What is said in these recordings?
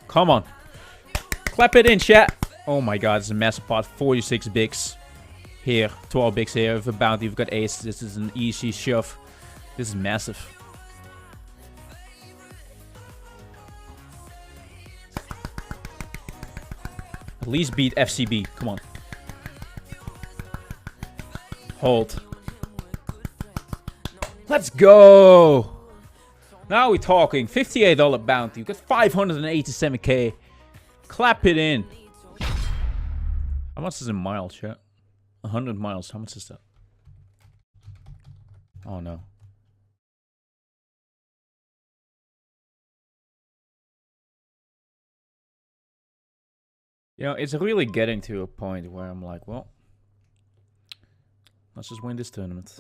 Come on. Clap it in, chat. Oh my god, it's a massive pot. 46 bigs. Here, 12 bigs here. With a bounty, we've got ace. This is an easy shove. This is massive. At least beat FCB. Come on. Hold. Let's go. Now we're talking. $58 bounty. We've got 587k. Clap it in. How much is in miles, chat? 100 miles. How much is that? Oh no. You know, it's really getting to a point where I'm like, well, let's just win this tournament.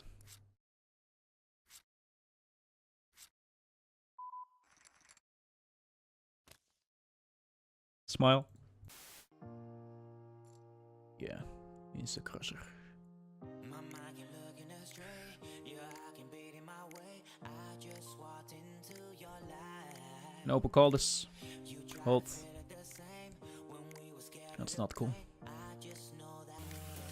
Smile. Yeah, he's a crusher. Nope, call this. Hold. That's not cool.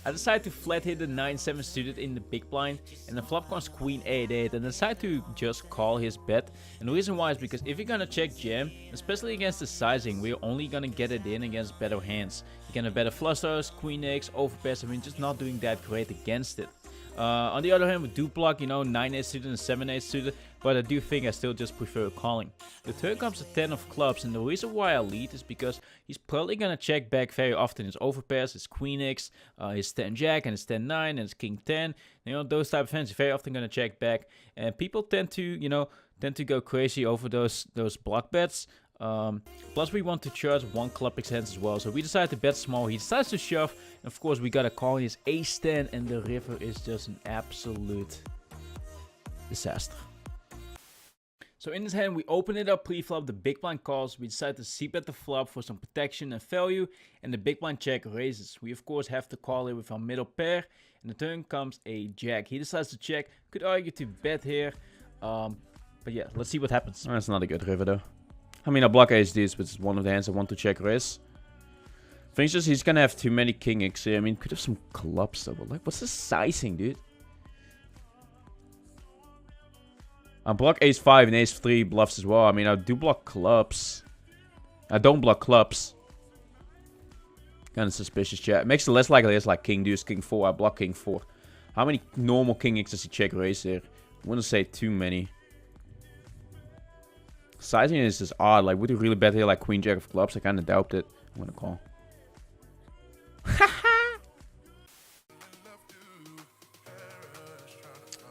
I decided to flat hit the 9-7 suited in the big blind, and the flop comes queen 8-8, and I decided to just call his bet. And the reason why is because if you're gonna check jam, especially against the sizing, we're only gonna get it in against better hands. You can have better flush draws, queen x, overpairs. I mean, just not doing that great against it. On the other hand, we do block, you know, 9-8 suited and 7-8 suited, but I do think I still just prefer calling. The turn comes a 10 of clubs, and the reason why I lead is because he's probably gonna check back very often. His overpairs, his queen x, his 10 jack, and his 10-9, and his king 10. You know, those type of hands, very often gonna check back, and people tend to, you know, go crazy over those block bets. Plus we want to charge one club x hands as well, so we decided to bet small. He decides to shove, and of course we got a call. His ace 10, and the river is just an absolute disaster. So in this hand, we open it up pre-flop, the big blind calls, we decide to c-bet the flop for some protection and value, and the big blind check raises. We of course have to call it with our middle pair, and the turn comes a jack. He decides to check, could argue to bet here, but yeah, let's see what happens. That's not a good river though. I mean, I block ace deuce, which is one of the hands I want to check raise. Things just, he's gonna have too many king x here. I mean, could have some clubs though, but like, what's the sizing, dude? I block ace 5 and ace 3 bluffs as well. I mean, I do block clubs. I don't block clubs. Kind of suspicious, chat. It makes it less likely it's like king deuce, king 4. I block king 4. How many normal king x does he check raise here? I wouldn't say too many. Sizing is just odd. Like, would he really bet here like queen jack of clubs? I kind of doubt it. I'm gonna call.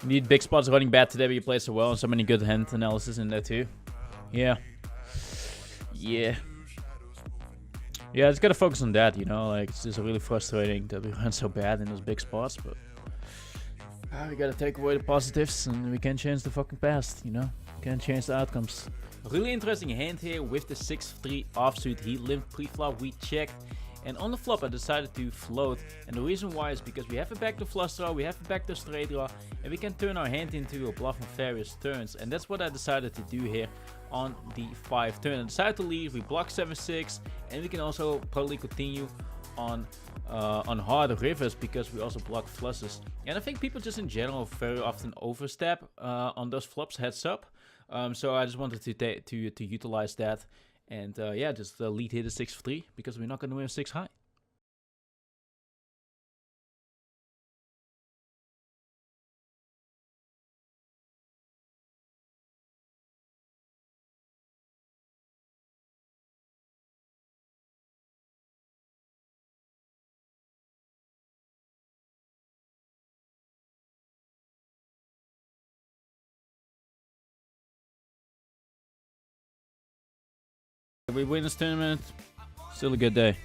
Need big spots running bad today, but you play so well, and so many good hand analysis in there too. Yeah. Yeah. Yeah, just gotta focus on that, you know. Like, it's just really frustrating that we run so bad in those big spots, but we gotta take away the positives, and we can't change the fucking past, you know. Can't change the outcomes. A really interesting hand here with the 6-3 offsuit. He limped pre-flop, we checked. And on the flop, I decided to float. And the reason why is because we have a backdoor flush draw, we have a backdoor straight draw, and we can turn our hand into a bluff on various turns. And that's what I decided to do here on the 5 turn. I decided to leave, we block 7-6, and we can also probably continue on hard rivers because we also block flushes. And I think people just in general very often overstep on those flops heads up. So I just wanted to utilize that. And yeah, just lead here the 6-3 because we're not going to win 6 high. We win this tournament. Still a good day.